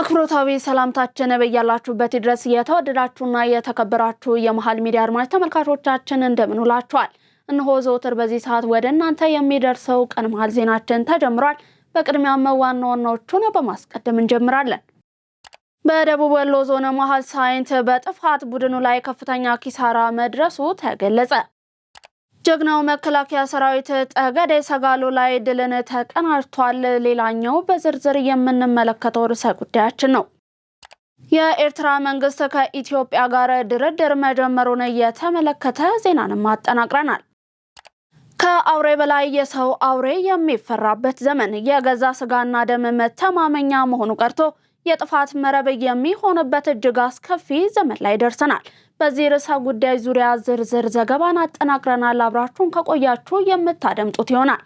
አክብሮታዊ ሰላምታችን በያላችሁበት ድረስ የተወደዳችሁና የተከበራችሁ የመሃል ሚዲያ አድማጭ ተመልካቾቻችን እንደምን ውላችኋል? እነሆ ዘወትር በዚህ ሰዓት ወደ እናንተ የሚደርሰው ቀን መሃል ዜናችን ተጀምሯል። በቅድሚያም ዋና ዋናዎቹን በማስቀደም እንጀምራለን። በደቡብ ወሎ ዞን መሃል ሳይንት በጥፋት ቡድኑ ላይ ከፍተኛ ኪሳራ መድረሱ ተገለጸ። ጀግናው መከላከያ ሰራዊት ጠገዴ ሰጋሎ ላይ ድልን ተቀናጅቷል። ሌላኛው በዝርዝር የምንመለከተው ርዕሰ ጉዳያችን ነው። የኤርትራ መንግስት ከኢትዮጵያ ጋር ድርድር መጀመሩን የተመለከተ ዜናንም አጠናቅረናል። ከአውሬ በላይ የሰው አውሬ የሚፈራበት ዘመን የገዛ ስጋና ደም መተማመኛ መሆኑ ቀርቶ የጥፋት መረብ የሚሆንበት እጅግ አስከፊ ዘመን ላይ ደርሰናል። በዚህ ርዕሰ ጉዳይ ዙሪያ ዝርዝር ዘገባን አጠናቅረናል። አብራችሁን ከቆያችሁ የምታደምጡት ይሆናል።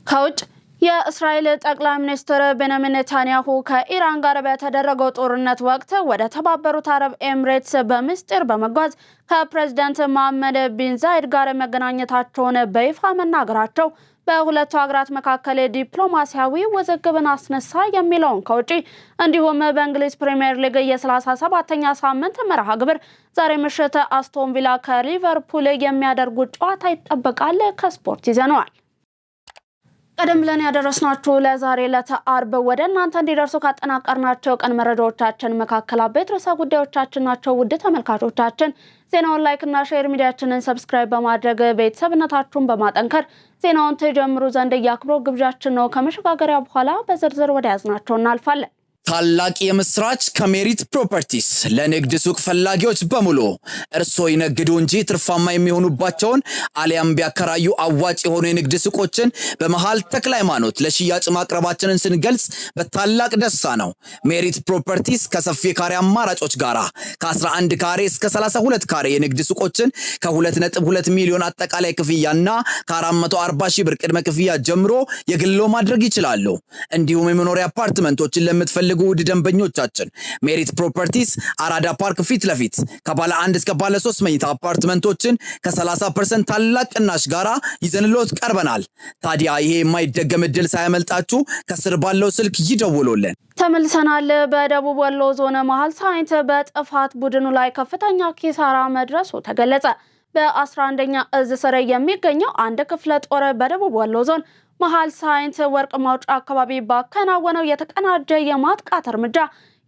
ከውጭ የእስራኤል ጠቅላይ ሚኒስትር ቤንያሚን ኔታንያሁ ከኢራን ጋር በተደረገው ጦርነት ወቅት ወደ ተባበሩት አረብ ኤምሬትስ በምስጢር በመጓዝ ከፕሬዝዳንት መሐመድ ቢን ዛይድ ጋር መገናኘታቸውን በይፋ መናገራቸው በሁለቱ ሀገራት መካከል ዲፕሎማሲያዊ ውዝግብን አስነሳ የሚለውን ከውጪ እንዲሁም በእንግሊዝ ፕሪሚየር ሊግ የ37ኛ ሳምንት መርሃ ግብር ዛሬ ምሽት አስቶን ቪላ ከሊቨርፑል የሚያደርጉት ጨዋታ ይጠበቃል። ከስፖርት ይዘነዋል። ቀደም ብለን ያደረስናችሁ ለዛሬ ለአርብ ወደ እናንተ እንዲደርሱ ካጠናቀርናቸው ቀን መረጃዎቻችን መካከል አበይት ርዕሰ ጉዳዮቻችን ናቸው። ውድ ተመልካቾቻችን ዜናውን ላይክ እና ሼር ሚዲያችንን ሰብስክራይብ በማድረግ ቤተሰብነታችሁን በማጠንከር ዜናውን ተጀምሩ ዘንድ ያክብሮ ግብዣችን ነው። ከመሸጋገሪያ በኋላ በዝርዝር ወደ ያዝናቸው እናልፋለን። ታላቅ የምስራች ከሜሪት ፕሮፐርቲስ ለንግድ ሱቅ ፈላጊዎች በሙሉ እርሶ ይነግዱ እንጂ ትርፋማ የሚሆኑባቸውን አሊያም ቢያከራዩ አዋጭ የሆኑ የንግድ ሱቆችን በመሃል ተክለ ሃይማኖት ለሽያጭ ማቅረባችንን ስንገልጽ በታላቅ ደስታ ነው። ሜሪት ፕሮፐርቲስ ከሰፊ ካሬ አማራጮች ጋራ ከ11 ካሬ እስከ 32 ካሬ የንግድ ሱቆችን ከ2.2 ሚሊዮን አጠቃላይ ክፍያና ከ440 ሺህ ብር ቅድመ ክፍያ ጀምሮ የግሎ ማድረግ ይችላሉ። እንዲሁም የመኖሪያ አፓርትመንቶችን ለምትፈልጉ ውድ ደንበኞቻችን ሜሪት ፕሮፐርቲስ አራዳ ፓርክ ፊት ለፊት ከባለ 1 እስከ ባለ 3 መኝታ አፓርትመንቶችን ከ30% ታላቅ ቅናሽ ጋራ ይዘንሎት ቀርበናል። ታዲያ ይሄ የማይደገም እድል ሳያመልጣችሁ ከስር ባለው ስልክ ይደውሉልን። ተመልሰናል። በደቡብ ወሎ ዞን መሃል ሳይንት በጥፋት ቡድኑ ላይ ከፍተኛ ኪሳራ መድረሱ ተገለጸ። በ11ኛ እዝ ስር የሚገኘው አንድ ክፍለ ጦር በደቡብ ወሎ ዞን መሃል ሳይንት ወርቅ ማውጫ አካባቢ ባከናወነው የተቀናጀ የማጥቃት እርምጃ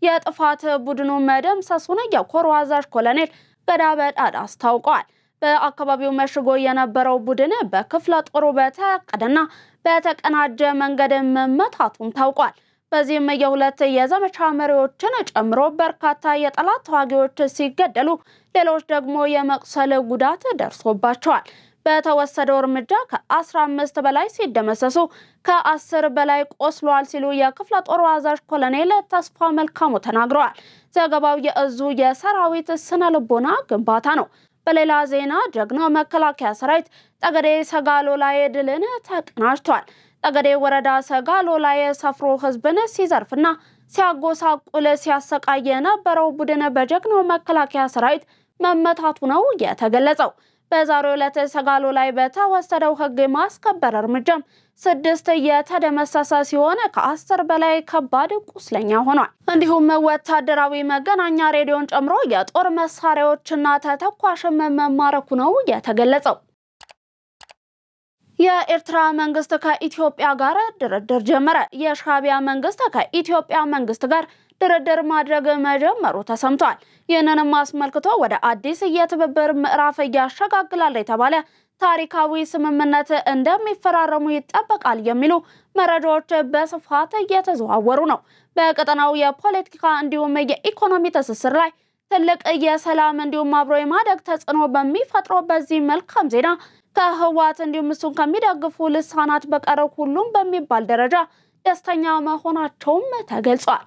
የጥፋት ቡድኑ መደምሰሱን የኮር አዛዥ ኮሎኔል ገዳበዳድ አስታውቀዋል። በአካባቢው መሽጎ የነበረው ቡድን በክፍለ ጦሩ በተቀደና በተቀናጀ መንገድ መመታቱም ታውቋል። በዚህም የሁለት የዘመቻ መሪዎችን ጨምሮ በርካታ የጠላት ተዋጊዎች ሲገደሉ ሌሎች ደግሞ የመቁሰል ጉዳት ደርሶባቸዋል። በተወሰደው እርምጃ ከ15 በላይ ሲደመሰሱ ከ10 በላይ ቆስሏል ሲሉ የክፍለ ጦሩ አዛዥ ኮሎኔል ተስፋ መልካሙ ተናግረዋል። ዘገባው የእዙ የሰራዊት ስነ ልቦና ግንባታ ነው። በሌላ ዜና ጀግናው መከላከያ ሰራዊት ጠገዴ ሰጋሎ ላይ ድልን ተቀናጅቷል። ጠገዴ ወረዳ ሰጋሎ ላይ ሰፍሮ ህዝብን ሲዘርፍና ሲያጎሳቁል ሲያሰቃይ የነበረው ቡድን በጀግናው መከላከያ ሰራዊት መመታቱ ነው የተገለጸው። በዛሬው ዕለት ሰጋሎ ላይ በተወሰደው ህግ ማስከበር እርምጃም 6 የተደመሰሰ ሲሆን ከ10 በላይ ከባድ ቁስለኛ ሆኗል። እንዲሁም ወታደራዊ መገናኛ ሬዲዮን ጨምሮ የጦር መሳሪያዎችና ተተኳሽም መማረኩ ነው የተገለጸው። የኤርትራ መንግስት ከኢትዮጵያ ጋር ድርድር ጀመረ። የሻዕቢያ መንግስት ከኢትዮጵያ መንግስት ጋር ድርድር ማድረግ መጀመሩ ተሰምቷል። ይህንንም አስመልክቶ ወደ አዲስ የትብብር ምዕራፍ ያሸጋግራል የተባለ ታሪካዊ ስምምነት እንደሚፈራረሙ ይጠበቃል የሚሉ መረጃዎች በስፋት እየተዘዋወሩ ነው። በቀጠናው የፖለቲካ እንዲሁም የኢኮኖሚ ትስስር ላይ ትልቅ የሰላም እንዲሁም አብሮ የማደግ ተጽዕኖ በሚፈጥረው በዚህ መልካም ዜና ከህወሓት እንዲሁም እሱን ከሚደግፉ ልሳናት በቀር ሁሉም በሚባል ደረጃ ደስተኛ መሆናቸውም ተገልጿል።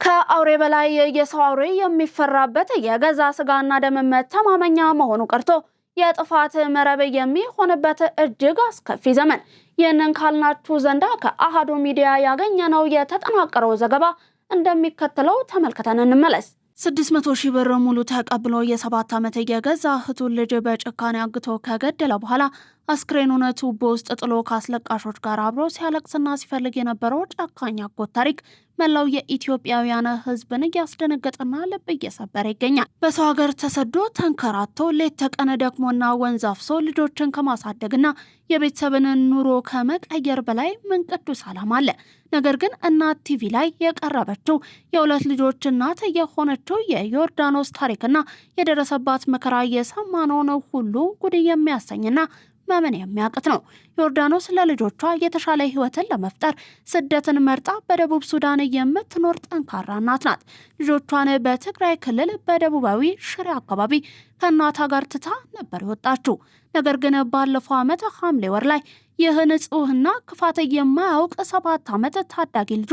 ከአውሬ በላይ የሰው አውሬ የሚፈራበት የገዛ ስጋና ደም መተማመኛ መሆኑ ቀርቶ የጥፋት መረብ የሚሆንበት እጅግ አስከፊ ዘመን። ይህንን ካልናችሁ ዘንዳ ከአሃዱ ሚዲያ ያገኘነው የተጠናቀረው ዘገባ እንደሚከተለው ተመልክተን እንመለስ። 600 ሺህ ብር ሙሉ ተቀብሎ የ7 ዓመት የገዛ እህቱን ልጅ በጭካኔ አግቶ ከገደለ በኋላ አስክሬኑን ቱቦ ውስጥ ጥሎ ከአስለቃሾች ጋር አብሮ ሲያለቅስና ሲፈልግ የነበረው ጨካኝ አጎት ታሪክ መላው የኢትዮጵያውያን ሕዝብን እያስደነገጠና ልብ እየሰበረ ይገኛል። በሰው ሀገር ተሰዶ ተንከራቶ ሌት ተቀን ደክሞና ወንዝ አፍሶ ልጆችን ከማሳደግና የቤተሰብን ኑሮ ከመቀየር በላይ ምን ቅዱስ ዓላማ አለ? ነገር ግን እናት ቲቪ ላይ የቀረበችው የሁለት ልጆች እናት የሆነችው የዮርዳኖስ ታሪክና የደረሰባት መከራ የሰማነውን ሁሉ ጉድ የሚያሰኝና ማመን የሚያቅት ነው። ዮርዳኖስ ለልጆቿ የተሻለ ህይወትን ለመፍጠር ስደትን መርጣ በደቡብ ሱዳን የምትኖር ጠንካራ እናት ናት። ልጆቿን በትግራይ ክልል በደቡባዊ ሽሬ አካባቢ ከእናቷ ጋር ትታ ነበር የወጣችው። ነገር ግን ባለፈው ዓመት ሐምሌ ወር ላይ ይህ ንጹህና ክፋት የማያውቅ 7 ዓመት ታዳጊ ልጇ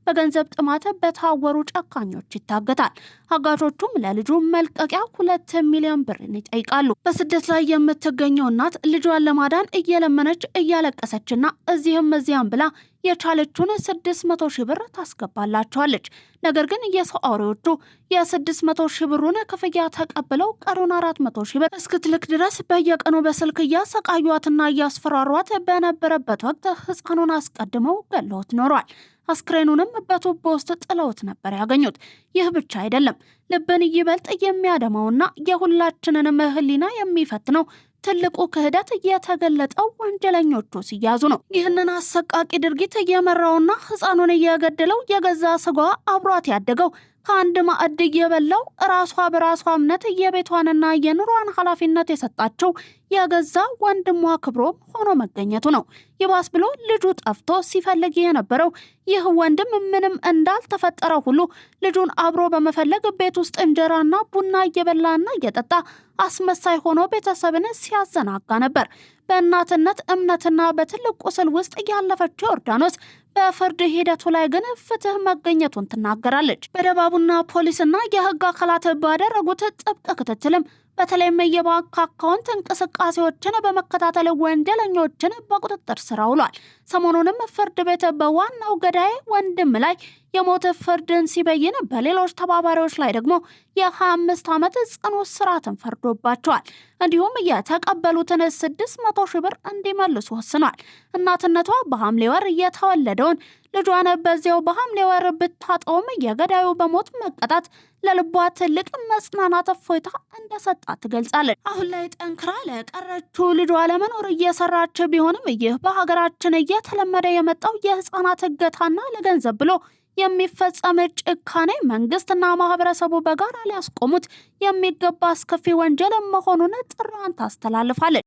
በገንዘብ ጥማት በታወሩ ጨካኞች ይታገታል። አጋቾቹም ለልጁ መልቀቂያ 2 ሚሊዮን ብር ይጠይቃሉ። በስደት ላይ የምትገኘው እናት ልጇን ለማዳን እየለመነች እያለቀሰችና እዚህም እዚያም ብላ የቻለችውን 600 ሺህ ብር ታስገባላቸዋለች። ነገር ግን የሰው አውሬዎቹ የ600 ሺህ ብሩን ክፍያ ተቀብለው ቀሩን 400 ሺህ ብር እስክትልክ ድረስ በየቀኑ በስልክ እያሰቃዩዋትና እያስፈራሯት በነበረበት ወቅት ህፃኑን አስቀድመው ገለውት ኖሯል። አስክሬኑንም በቱቦ ውስጥ ጥለውት ነበር ያገኙት። ይህ ብቻ አይደለም። ልብን ይበልጥ የሚያደማውና የሁላችንንም ህሊና የሚፈትነው ትልቁ ክህደት የተገለጠው ወንጀለኞቹ ሲያዙ ነው። ይህንን አሰቃቂ ድርጊት እየመራውና ህፃኑን እየገደለው የገዛ ስጋዋ አብሯት ያደገው ከአንድ ማዕድ የበላው ራሷ በራሷ እምነት የቤቷንና የኑሯን ኃላፊነት የሰጣቸው የገዛ ወንድሟ ክብሮም ሆኖ መገኘቱ ነው። ይባስ ብሎ ልጁ ጠፍቶ ሲፈልግ የነበረው ይህ ወንድም ምንም እንዳልተፈጠረ ሁሉ ልጁን አብሮ በመፈለግ ቤት ውስጥ እንጀራና ቡና እየበላና እየጠጣ አስመሳይ ሆኖ ቤተሰብን ሲያዘናጋ ነበር። በእናትነት እምነትና በትልቅ ቁስል ውስጥ ያለፈችው ዮርዳኖስ በፍርድ ሂደቱ ላይ ግን ፍትህ መገኘቱን ትናገራለች። በደባቡና ፖሊስና የህግ አካላት ባደረጉት ጥብቅ ክትትልም በተለይም የባንክ አካውንት እንቅስቃሴዎችን በመከታተል ወንጀለኞችን በቁጥጥር ስር አውሏል። ሰሞኑንም ፍርድ ቤት በዋናው ገዳይ ወንድም ላይ የሞት ፍርድን ሲበይን በሌሎች ተባባሪዎች ላይ ደግሞ የ25 ዓመት ጽኑ እስራትን ፈርዶባቸዋል። እንዲሁም የተቀበሉትን 600 ሺህ ብር እንዲመልሱ ወስኗል። እናትነቷ በሐምሌ ወር የተወለደውን ልጇን በዚያው በሐምሌ ወር ብታጠውም የገዳዩ በሞት መቀጣት ለልቧ ትልቅ መጽናናት እፎይታ እንደሰጣት ትገልጻለች። አሁን ላይ ጠንክራ ለቀረችው ልጇ ለመኖር እየሰራች ቢሆንም ይህ በሀገራችን እየተለመደ የመጣው የህፃናት እገታና ለገንዘብ ብሎ የሚፈጸም ጭካኔ መንግስትና ማህበረሰቡ በጋራ ሊያስቆሙት የሚገባ አስከፊ ወንጀል መሆኑን ጥሪዋን ታስተላልፋለች።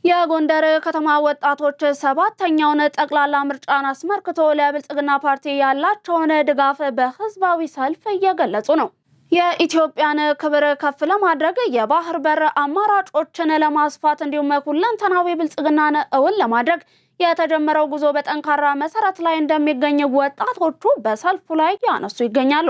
የጎንደር ከተማ ወጣቶች 7ኛውን ጠቅላላ ምርጫን አስመልክቶ ለብልጽግና ፓርቲ ያላቸውን ድጋፍ በህዝባዊ ሰልፍ እየገለጹ ነው። የኢትዮጵያን ክብር ከፍ ለማድረግ የባህር በር አማራጮችን ለማስፋት እንዲሁም ሁለንተናዊ ብልጽግናን እውን ለማድረግ የተጀመረው ጉዞ በጠንካራ መሰረት ላይ እንደሚገኝ ወጣቶቹ በሰልፉ ላይ ያነሱ ይገኛሉ።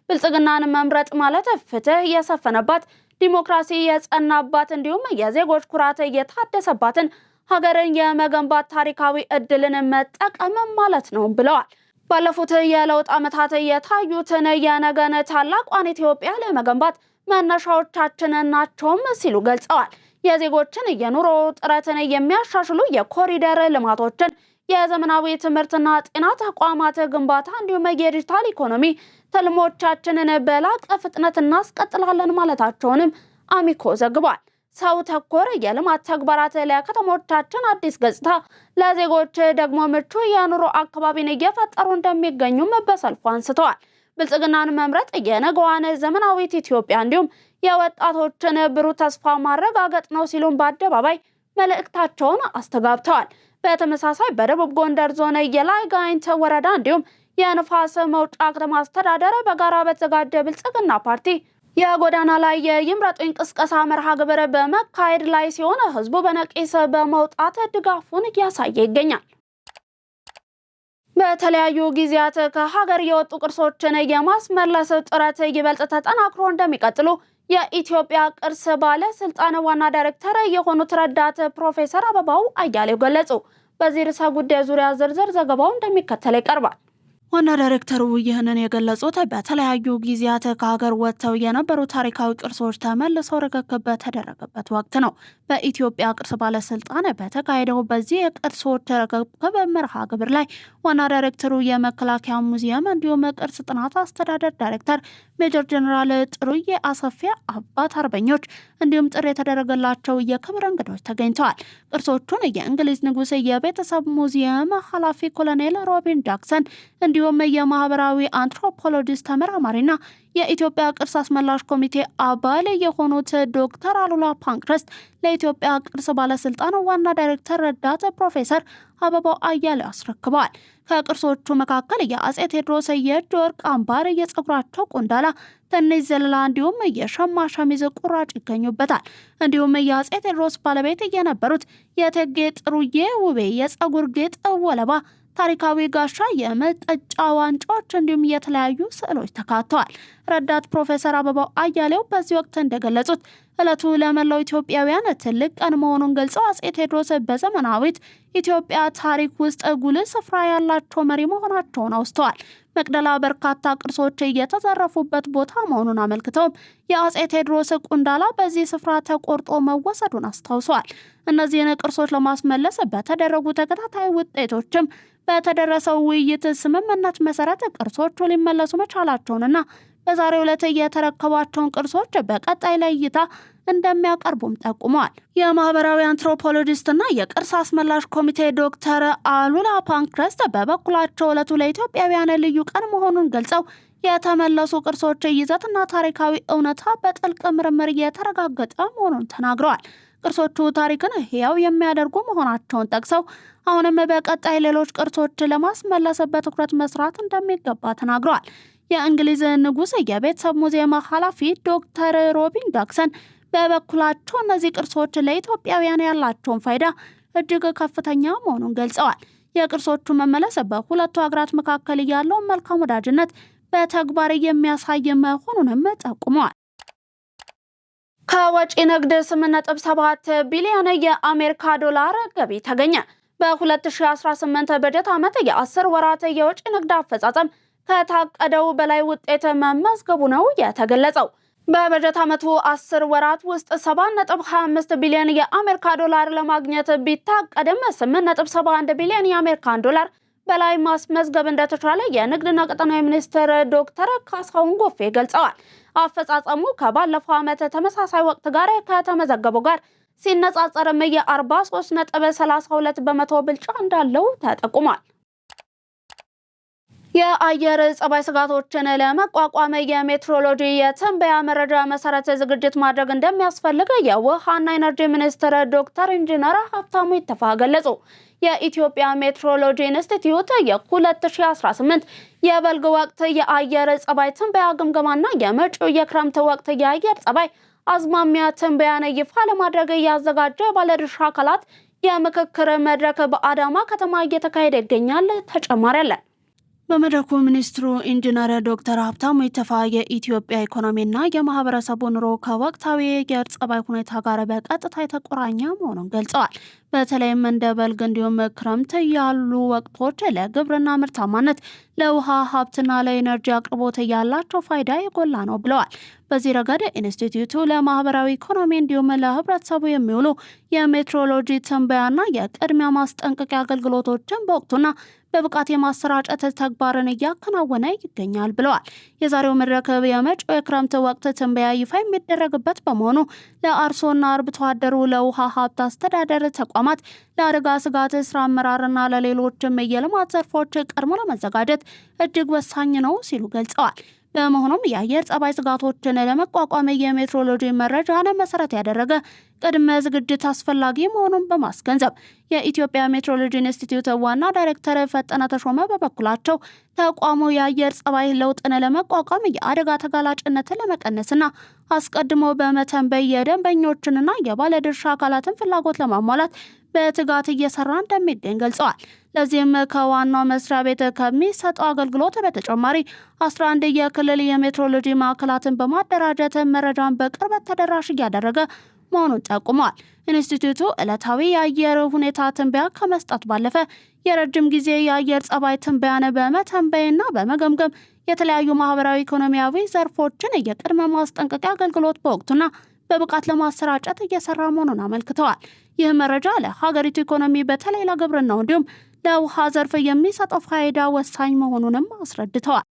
ብልጽግናን መምረጥ ማለት ፍትህ የሰፈነባት ዲሞክራሲ የጸናባት እንዲሁም የዜጎች ኩራት የታደሰባትን ሀገርን የመገንባት ታሪካዊ እድልን መጠቀም ማለት ነው ብለዋል። ባለፉት የለውጥ ዓመታት የታዩትን የነገን ታላቋን ኢትዮጵያ ለመገንባት መነሻዎቻችን ናቸውም ሲሉ ገልጸዋል። የዜጎችን የኑሮ ጥረትን የሚያሻሽሉ የኮሪደር ልማቶችን፣ የዘመናዊ ትምህርትና ጤና ተቋማት ግንባታ እንዲሁም የዲጂታል ኢኮኖሚ ተልሞቻችንን በላቀ ፍጥነት እናስቀጥላለን ማለታቸውንም አሚኮ ዘግቧል። ሰው ተኮር የልማት ተግባራት ለከተሞቻችን አዲስ ገጽታ፣ ለዜጎች ደግሞ ምቹ የኑሮ አካባቢን እየፈጠሩ እንደሚገኙም በሰልፉ አንስተዋል። ብልጽግናን መምረጥ የነገዋን ዘመናዊት ኢትዮጵያ እንዲሁም የወጣቶችን ብሩህ ተስፋ ማረጋገጥ ነው ሲሉም በአደባባይ መልእክታቸውን አስተጋብተዋል። በተመሳሳይ በደቡብ ጎንደር ዞን የላይ ጋይንት ወረዳ እንዲሁም የንፋስ መውጫ ከተማ አስተዳደር በጋራ በተዘጋጀ ብልጽግና ፓርቲ የጎዳና ላይ የይምረጡኝ ቅስቀሳ መርሃ ግብር በመካሄድ ላይ ሲሆን ህዝቡ በነቂስ በመውጣት ድጋፉን እያሳየ ይገኛል። በተለያዩ ጊዜያት ከሀገር የወጡ ቅርሶችን የማስመለስ ጥረት ይበልጥ ተጠናክሮ እንደሚቀጥሉ የኢትዮጵያ ቅርስ ባለስልጣን ዋና ዳይሬክተር የሆኑት ረዳት ፕሮፌሰር አበባው አያሌው ገለጹ። በዚህ ርዕሰ ጉዳይ ዙሪያ ዝርዝር ዘገባው እንደሚከተል ይቀርባል። ዋና ዳይሬክተሩ ይህንን የገለጹት በተለያዩ ጊዜያት ከሀገር ወጥተው የነበሩ ታሪካዊ ቅርሶች ተመልሰው ርክክብ በተደረገበት ወቅት ነው። በኢትዮጵያ ቅርስ ባለስልጣን በተካሄደው በዚህ የቅርሶች ርክክብ መርሃ ግብር ላይ ዋና ዳይሬክተሩ፣ የመከላከያ ሙዚየም እንዲሁም ቅርስ ጥናት አስተዳደር ዳይሬክተር ሜጀር ጀነራል ጥሩዬ አሰፌ፣ አባት አርበኞች እንዲሁም ጥሪ የተደረገላቸው የክብር እንግዶች ተገኝተዋል። ቅርሶቹን የእንግሊዝ ንጉሥ የቤተሰብ ሙዚየም ኃላፊ ኮሎኔል ሮቢን ጃክሰን እንዲሁም የማህበራዊ አንትሮፖሎጂስት ተመራማሪና የኢትዮጵያ ቅርስ አስመላሽ ኮሚቴ አባል የሆኑት ዶክተር አሉላ ፓንክረስት ለኢትዮጵያ ቅርስ ባለስልጣን ዋና ዳይሬክተር ረዳት ፕሮፌሰር አበባው አያሌው አስረክበዋል። ከቅርሶቹ መካከል የአጼ ቴዎድሮስ የእጅ ወርቅ አምባር፣ የጸጉራቸው ቁንዳላ፣ ትንሽ ዘለላ እንዲሁም የሸማ ሸሚዝ ቁራጭ ይገኙበታል። እንዲሁም የአጼ ቴዎድሮስ ባለቤት የነበሩት የእቴጌ ጥሩዬ ውቤ የጸጉር ጌጥ ወለባ፣ ታሪካዊ ጋሻ፣ የመጠጫ ዋንጫዎች እንዲሁም የተለያዩ ስዕሎች ተካተዋል። ረዳት ፕሮፌሰር አበባው አያሌው በዚህ ወቅት እንደገለጹት ዕለቱ ለመላው ኢትዮጵያውያን ትልቅ ቀን መሆኑን ገልጸው አጼ ቴዎድሮስ በዘመናዊት ኢትዮጵያ ታሪክ ውስጥ ጉልህ ስፍራ ያላቸው መሪ መሆናቸውን አውስተዋል። መቅደላ በርካታ ቅርሶች የተዘረፉበት ቦታ መሆኑን አመልክተውም የአጼ ቴዎድሮስ ቁንዳላ በዚህ ስፍራ ተቆርጦ መወሰዱን አስታውሰዋል። እነዚህን ቅርሶች ለማስመለስ በተደረጉ ተከታታይ ውጤቶችም በተደረሰው ውይይት ስምምነት መሰረት ቅርሶቹ ሊመለሱ መቻላቸውንና በዛሬው ዕለት የተረከቧቸውን ቅርሶች በቀጣይ ለእይታ እንደሚያቀርቡም ጠቁመዋል። የማህበራዊ አንትሮፖሎጂስትና የቅርስ አስመላሽ ኮሚቴ ዶክተር አሉላ ፓንክረስት በበኩላቸው ዕለቱ ለኢትዮጵያውያን ልዩ ቀን መሆኑን ገልጸው የተመለሱ ቅርሶች ይዘትና ታሪካዊ እውነታ በጥልቅ ምርምር የተረጋገጠ መሆኑን ተናግረዋል። ቅርሶቹ ታሪክን ሕያው የሚያደርጉ መሆናቸውን ጠቅሰው አሁንም በቀጣይ ሌሎች ቅርሶች ለማስመለስ በትኩረት መስራት እንደሚገባ ተናግረዋል። የእንግሊዝ ንጉሥ የቤተሰብ ሙዚየም ኃላፊ ዶክተር ሮቢን ጃክሰን በበኩላቸው እነዚህ ቅርሶች ለኢትዮጵያውያን ያላቸውን ፋይዳ እጅግ ከፍተኛ መሆኑን ገልጸዋል። የቅርሶቹ መመለስ በሁለቱ ሀገራት መካከል ያለውን መልካም ወዳጅነት በተግባር የሚያሳይ መሆኑንም ጠቁመዋል። ከወጪ ንግድ 8.7 ቢሊዮን የአሜሪካ ዶላር ገቢ ተገኘ። በ2018 በጀት ዓመት የ10 ወራት የወጪ ንግድ አፈጻጸም ከታቀደው በላይ ውጤት መመዝገቡ ነው የተገለጸው። በበጀት ዓመቱ 10 ወራት ውስጥ 7.25 ቢሊዮን የአሜሪካ ዶላር ለማግኘት ቢታቀድም 8.71 ቢሊዮን የአሜሪካን ዶላር በላይ ማስመዝገብ እንደተቻለ የንግድና ቀጠናዊ ሚኒስትር ዶክተር ካሳሁን ጎፌ ገልጸዋል። አፈጻጸሙ ከባለፈው ዓመት ተመሳሳይ ወቅት ጋር ከተመዘገበው ጋር ሲነጻጸርም የ43.32 በመቶ ብልጫ እንዳለው ተጠቁሟል። የአየር ጸባይ ስጋቶችን ለመቋቋም የሜትሮሎጂ የትንበያ መረጃ መሰረት ዝግጅት ማድረግ እንደሚያስፈልግ የውሃና ኢነርጂ ሚኒስትር ዶክተር ኢንጂነር ሀብታሙ ኢተፋ ገለጹ። የኢትዮጵያ ሜትሮሎጂ ኢንስቲትዩት የ2018 የበልግ ወቅት የአየር ጸባይ ትንበያ ግምገማና የመጪው የክረምት ወቅት የአየር ጸባይ አዝማሚያ ትንበያን ይፋ ለማድረግ ያዘጋጀ ባለድርሻ አካላት የምክክር መድረክ በአዳማ ከተማ እየተካሄደ ይገኛል። ተጨማሪ አለ። በመድረኩ ሚኒስትሩ ኢንጂነር ዶክተር ሀብታሙ ኢተፋ የኢትዮጵያ ኢኮኖሚና የማህበረሰቡ ኑሮ ከወቅታዊ የአየር ጸባይ ሁኔታ ጋር በቀጥታ የተቆራኘ መሆኑን ገልጸዋል። በተለይም እንደ በልግ እንዲሁም ክረምት ያሉ ወቅቶች ለግብርና ምርታማነት፣ ለውሃ ሀብትና ለኢነርጂ አቅርቦት ያላቸው ፋይዳ የጎላ ነው ብለዋል። በዚህ ረገድ ኢንስቲትዩቱ ለማህበራዊ ኢኮኖሚ እንዲሁም ለህብረተሰቡ የሚውሉ የሜትሮሎጂ ትንበያና የቅድሚያ ማስጠንቀቂያ አገልግሎቶችን በወቅቱና በብቃት የማሰራጨት ተግባርን እያከናወነ ይገኛል ብለዋል። የዛሬው መድረክ የመጪው የክረምት ወቅት ትንበያ ይፋ የሚደረግበት በመሆኑ ለአርሶና አርብቶ አደሩ፣ ለውሃ ሀብት አስተዳደር ተቋማት፣ ለአደጋ ስጋት ስራ አመራርና ለሌሎችም የልማት ዘርፎች ቀድሞ ለመዘጋጀት እጅግ ወሳኝ ነው ሲሉ ገልጸዋል። በመሆኑም የአየር ጸባይ ስጋቶችን ለመቋቋም የሜትሮሎጂ መረጃን መሰረት ያደረገ ቅድመ ዝግጅት አስፈላጊ መሆኑን በማስገንዘብ የኢትዮጵያ ሜትሮሎጂ ኢንስቲትዩት ዋና ዳይሬክተር ፈጠነ ተሾመ በበኩላቸው ተቋሙ የአየር ጸባይ ለውጥን ለመቋቋም የአደጋ ተጋላጭነትን ለመቀነስና አስቀድሞ በመተንበይ የደንበኞችንና የባለድርሻ አካላትን ፍላጎት ለማሟላት በትጋት እየሰራ እንደሚገኝ ገልጸዋል። ለዚህም ከዋናው መስሪያ ቤት ከሚሰጠው አገልግሎት በተጨማሪ 11 የክልል የሜትሮሎጂ ማዕከላትን በማደራጀት መረጃን በቅርበት ተደራሽ እያደረገ መሆኑን ጠቁመዋል። ኢንስቲትዩቱ ዕለታዊ የአየር ሁኔታ ትንበያ ከመስጠት ባለፈ የረጅም ጊዜ የአየር ጸባይ ትንበያን በመተንበይና በመገምገም የተለያዩ ማህበራዊ ኢኮኖሚያዊ ዘርፎችን የቅድመ ማስጠንቀቂያ አገልግሎት በወቅቱና በብቃት ለማሰራጨት እየሰራ መሆኑን አመልክተዋል። ይህ መረጃ ለሀገሪቱ ኢኮኖሚ በተለይ ለግብርናው እንዲሁም ለውሃ ዘርፍ የሚሰጠው ፋይዳ ወሳኝ መሆኑንም አስረድተዋል።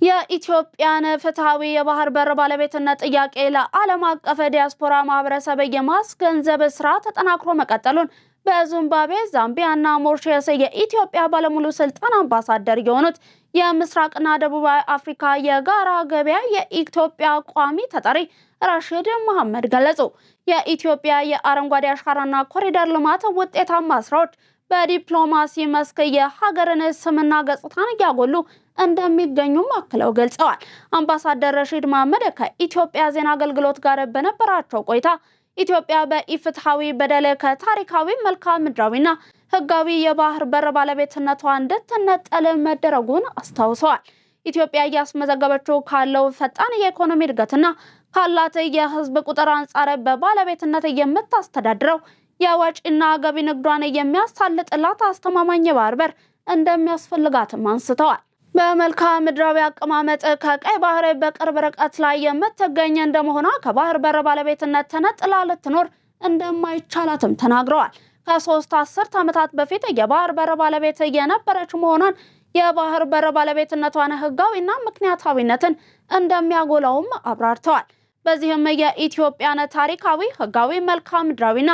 የኢትዮጵያን ፍትሐዊ የባህር በር ባለቤትነት ጥያቄ ለዓለም አቀፍ ዲያስፖራ ማህበረሰብ የማስገንዘብ ስራ ተጠናክሮ መቀጠሉን በዚምባብዌ፣ ዛምቢያና ሞሪሸስ የኢትዮጵያ ባለሙሉ ስልጣን አምባሳደር የሆኑት የምስራቅና ደቡባዊ አፍሪካ የጋራ ገበያ የኢትዮጵያ ቋሚ ተጠሪ ራሺድ መሐመድ ገለጹ። የኢትዮጵያ የአረንጓዴ አሻራና ኮሪደር ልማት ውጤታማ ስራዎች በዲፕሎማሲ መስክ የሀገርን ስምና ገጽታን እያጎሉ እንደሚገኙም አክለው ገልጸዋል። አምባሳደር ራሺድ መሐመድ ከኢትዮጵያ ዜና አገልግሎት ጋር በነበራቸው ቆይታ ኢትዮጵያ በኢፍትሐዊ በደል ከታሪካዊ መልክዓ ምድራዊና ህጋዊ የባህር በር ባለቤትነቷ እንድትነጠል መደረጉን አስታውሰዋል። ኢትዮጵያ እያስመዘገበችው ካለው ፈጣን የኢኮኖሚ እድገትና ካላት የህዝብ ቁጥር አንጻር በባለቤትነት የምታስተዳድረው የወጪና ገቢ ንግዷን የሚያሳልጥላት አስተማማኝ የባህር በር እንደሚያስፈልጋትም አንስተዋል። በመልክዓ ምድራዊ አቀማመጥ ከቀይ ባህር በቅርብ ርቀት ላይ የምትገኝ እንደመሆኗ ከባህር በር ባለቤትነት ተነጥላ ልትኖር እንደማይቻላትም ተናግረዋል። ከ3 አስርት ዓመታት በፊት የባህር በር ባለቤት የነበረች መሆኗን የባህር በር ባለቤትነቷን ህጋዊና ምክንያታዊነትን እንደሚያጎላውም አብራርተዋል። በዚህም የኢትዮጵያን ታሪካዊ፣ ህጋዊ፣ መልክዓ ምድራዊና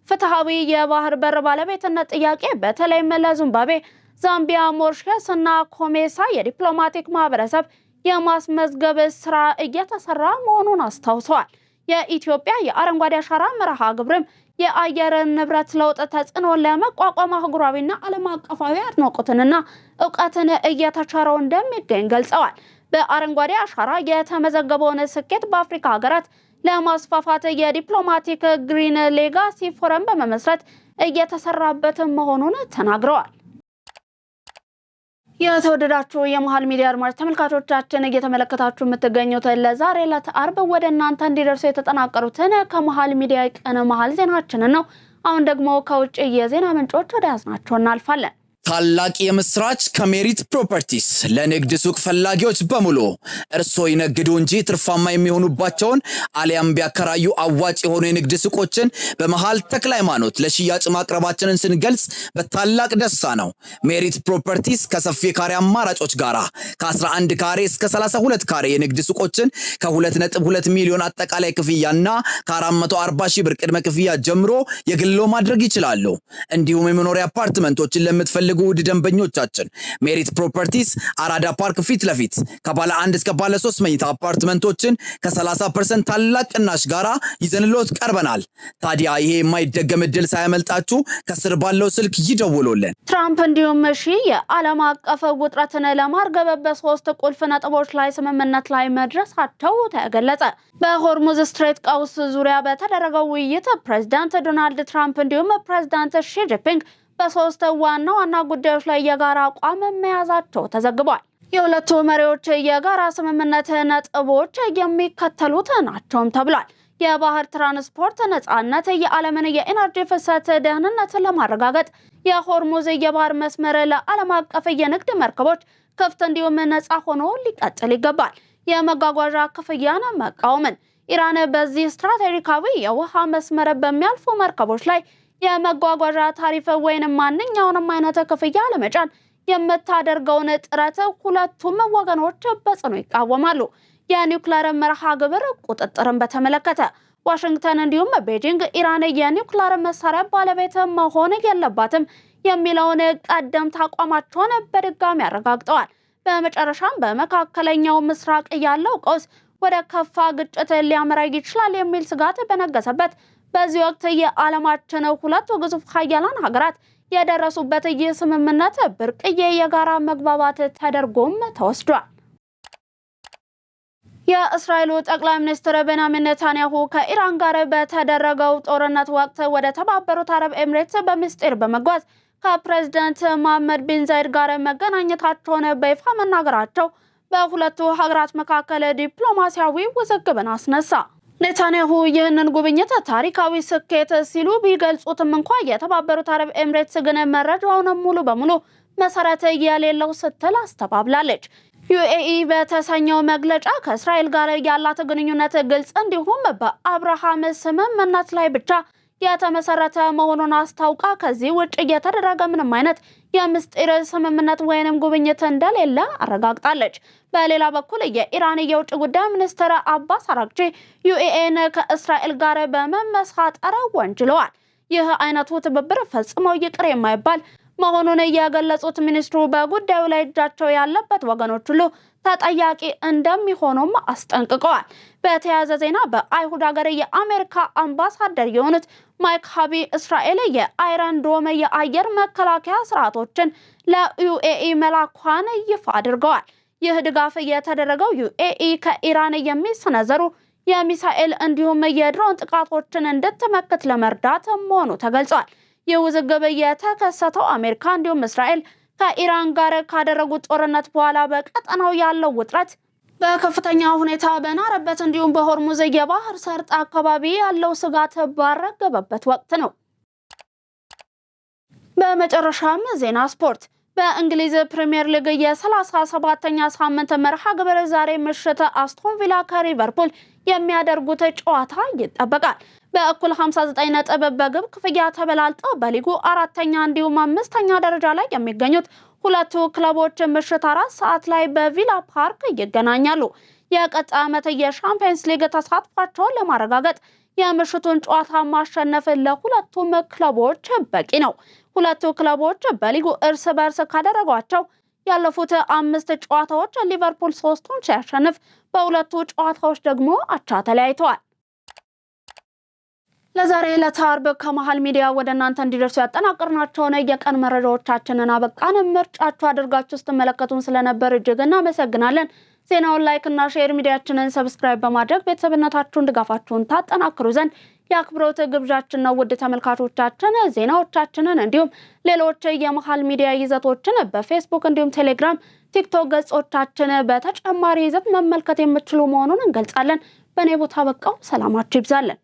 ፍትሐዊ የባህር በር ባለቤትነት ጥያቄ በተለይም ለዚምባብዌ፣ ዛምቢያ፣ ሞሪሸስ እና ኮሜሳ የዲፕሎማቲክ ማህበረሰብ የማስመዝገብ ስራ እየተሰራ መሆኑን አስታውሰዋል። የኢትዮጵያ የአረንጓዴ አሻራ መርሃ ግብርም የአየር ንብረት ለውጥ ተጽዕኖ ለመቋቋም አህጉራዊና ዓለም አቀፋዊ አድናቆትንና እውቀትን እየተቸረው እንደሚገኝ ገልጸዋል። በአረንጓዴ አሻራ የተመዘገበውን ስኬት በአፍሪካ ሀገራት ለማስፋፋት የዲፕሎማቲክ ግሪን ሌጋሲ ፎረም በመመስረት እየተሰራበት መሆኑን ተናግረዋል። የተወደዳችሁ የመሃል ሚዲያ አድማጭ ተመልካቾቻችን እየተመለከታችሁ የምትገኙት ለዛሬ ዕለት አርብ ወደ እናንተ እንዲደርሱ የተጠናቀሩትን ከመሃል ሚዲያ ቀን መሃል ዜናችንን ነው። አሁን ደግሞ ከውጭ የዜና ምንጮች ወደ ያዝናቸው እናልፋለን። ታላቅ የምስራች ከሜሪት ፕሮፐርቲስ ለንግድ ሱቅ ፈላጊዎች በሙሉ እርስዎ ይነግዱ እንጂ ትርፋማ የሚሆኑባቸውን አሊያም ቢያከራዩ አዋጭ የሆኑ የንግድ ሱቆችን በመሃል ተክለ ሃይማኖት ለሽያጭ ማቅረባችንን ስንገልጽ በታላቅ ደስታ ነው። ሜሪት ፕሮፐርቲስ ከሰፊ ካሬ አማራጮች ጋራ ከ11 ካሬ እስከ 32 ካሬ የንግድ ሱቆችን ከ2.2 ሚሊዮን አጠቃላይ ክፍያና ከ440 ሺህ ብር ቅድመ ክፍያ ጀምሮ የግሎ ማድረግ ይችላሉ። እንዲሁም የመኖሪያ አፓርትመንቶችን ለምትፈልጉ ውድ ደንበኞቻችን ሜሪት ፕሮፐርቲስ አራዳ ፓርክ ፊት ለፊት ከባለ 1 እስከ ባለ 3 መኝታ አፓርትመንቶችን ከ30% ታላቅ ቅናሽ ጋራ ይዘንሎት ቀርበናል። ታዲያ ይሄ የማይደገም እድል ሳያመልጣችሁ ከስር ባለው ስልክ ይደውሉልን። ትራምፕ እንዲሁም የዓለም አቀፍ ውጥረትን ለማርገብ በሶስት ቁልፍ ነጥቦች ላይ ስምምነት ላይ መድረሳቸው ተገለጸ። በሆርሙዝ ስትሬት ቀውስ ዙሪያ በተደረገው ውይይት ፕሬዝዳንት ዶናልድ ትራምፕ እንዲሁም ፕሬዝዳንት ሺ ጂንፒንግ በሶስት ዋና ዋና ጉዳዮች ላይ የጋራ አቋም መያዛቸው ተዘግቧል። የሁለቱ መሪዎች የጋራ ስምምነት ነጥቦች የሚከተሉት ናቸውም ተብሏል። የባህር ትራንስፖርት ነጻነት፣ የዓለምን የኢነርጂ ፍሰት ደህንነትን ለማረጋገጥ የሆርሙዝ የባህር መስመር ለዓለም አቀፍ የንግድ መርከቦች ክፍት እንዲሁም ነጻ ሆኖ ሊቀጥል ይገባል። የመጓጓዣ ክፍያን መቃወምን፣ ኢራን በዚህ ስትራቴጂካዊ የውሃ መስመር በሚያልፉ መርከቦች ላይ የመጓጓዣ ታሪፍ ወይንም ማንኛውንም አይነት ክፍያ ለመጫን የምታደርገውን ጥረት ሁለቱም ወገኖች በጽኑ ይቃወማሉ። የኒውክሌር መርሃ ግብር ቁጥጥርን በተመለከተ ዋሽንግተን እንዲሁም ቤጂንግ ኢራን የኒውክሌር መሳሪያ ባለቤት መሆን የለባትም የሚለውን ቀደምት አቋማቸውን በድጋሚ አረጋግጠዋል። በመጨረሻም በመካከለኛው ምስራቅ ያለው ቀውስ ወደ ከፋ ግጭት ሊያመራ ይችላል የሚል ስጋት በነገሰበት በዚህ ወቅት የዓለማችን ሁለቱ ግዙፍ ሀያላን ሀገራት የደረሱበት ይህ ስምምነት ብርቅዬ የጋራ መግባባት ተደርጎም ተወስዷል። የእስራኤሉ ጠቅላይ ሚኒስትር ቤንያሚን ኔታንያሁ ከኢራን ጋር በተደረገው ጦርነት ወቅት ወደ ተባበሩት አረብ ኤምሬትስ በምስጢር በመጓዝ ከፕሬዝዳንት መሐመድ ቢን ዛይድ ጋር መገናኘታቸውን በይፋ መናገራቸው በሁለቱ ሀገራት መካከል ዲፕሎማሲያዊ ውዝግብን አስነሳ። ኔታንያሁ ይህንን ጉብኝት ታሪካዊ ስኬት ሲሉ ቢገልጹትም እንኳን የተባበሩት አረብ ኤምሬትስ ግን መረጃውን ሙሉ በሙሉ መሰረት የሌለው ስትል አስተባብላለች። ዩኤኢ በተሰኘው መግለጫ ከእስራኤል ጋር ያላት ግንኙነት ግልጽ እንዲሁም በአብርሃም ስምምነት ላይ ብቻ የተመሰረተ መሆኑን አስታውቃ ከዚህ ውጭ የተደረገ ምንም አይነት የምስጢር ስምምነት ወይንም ጉብኝት እንደሌለ አረጋግጣለች። በሌላ በኩል የኢራን የውጭ ጉዳይ ሚኒስትር አባስ አራግቺ ዩኤኢን ከእስራኤል ጋር በመመሳጠር ወንጅለዋል። ይህ አይነቱ ትብብር ፈጽሞ ይቅር የማይባል መሆኑን የገለጹት ሚኒስትሩ በጉዳዩ ላይ እጃቸው ያለበት ወገኖች ሁሉ ተጠያቂ እንደሚሆኑም አስጠንቅቀዋል። በተያያዘ ዜና በአይሁድ ሀገር የአሜሪካ አምባሳደር የሆኑት ማይክ ሃቢ እስራኤል የአይረን ዶም የአየር መከላከያ ስርዓቶችን ለዩኤኢ መላኳን ይፋ አድርገዋል። ይህ ድጋፍ የተደረገው ዩኤኢ ከኢራን የሚሰነዘሩ የሚሳኤል እንዲሁም የድሮን ጥቃቶችን እንድትመክት ለመርዳት መሆኑ ተገልጿል። የውዝግብ የተከሰተው አሜሪካ እንዲሁም እስራኤል ከኢራን ጋር ካደረጉት ጦርነት በኋላ በቀጠናው ያለው ውጥረት በከፍተኛ ሁኔታ በናረበት እንዲሁም በሆርሙዝ የባህር ሰርጥ አካባቢ ያለው ስጋት ባረገበበት ወቅት ነው። በመጨረሻም ዜና ስፖርት። በእንግሊዝ ፕሪሚየር ሊግ የ37ኛ ሳምንት መርሃ ግብር ዛሬ ምሽት አስቶን ቪላ ከሊቨርፑል የሚያደርጉት ጨዋታ ይጠበቃል። በእኩል 59 ነጥብ በግብ ክፍያ ተበላልጠው በሊጉ አራተኛ እንዲሁም አምስተኛ ደረጃ ላይ የሚገኙት ሁለቱ ክለቦች ምሽት 4 ሰዓት ላይ በቪላ ፓርክ ይገናኛሉ። የቀጣይ ዓመት የሻምፒየንስ ሊግ ተሳትፏቸውን ለማረጋገጥ የምሽቱን ጨዋታ ማሸነፍ ለሁለቱም ክለቦች በቂ ነው። ሁለቱ ክለቦች በሊጉ እርስ በርስ ካደረጓቸው ያለፉት 5 ጨዋታዎች ሊቨርፑል 3ቱን ሲያሸንፍ በሁለቱ ጨዋታዎች ደግሞ አቻ ተለያይተዋል። ለዛሬ ለታርብ ከመሃል ሚዲያ ወደ እናንተ እንዲደርሱ ያጠናቀርናቸውን የቀን መረጃዎቻችንን አበቃን። ምርጫችሁ አድርጋችሁ ስትመለከቱን ስለነበር እጅግ እናመሰግናለን። ዜናውን ላይክ እና ሼር፣ ሚዲያችንን ሰብስክራይብ በማድረግ ቤተሰብነታችሁን ድጋፋችሁን ታጠናክሩ ዘንድ የአክብሮት ግብዣችን ነው። ውድ ተመልካቾቻችን ዜናዎቻችንን እንዲሁም ሌሎች የመሃል ሚዲያ ይዘቶችን በፌስቡክ እንዲሁም ቴሌግራም፣ ቲክቶክ ገጾቻችን በተጨማሪ ይዘት መመልከት የምትችሉ መሆኑን እንገልጻለን። በእኔ ቦታ በቃው። ሰላማችሁ ይብዛልን።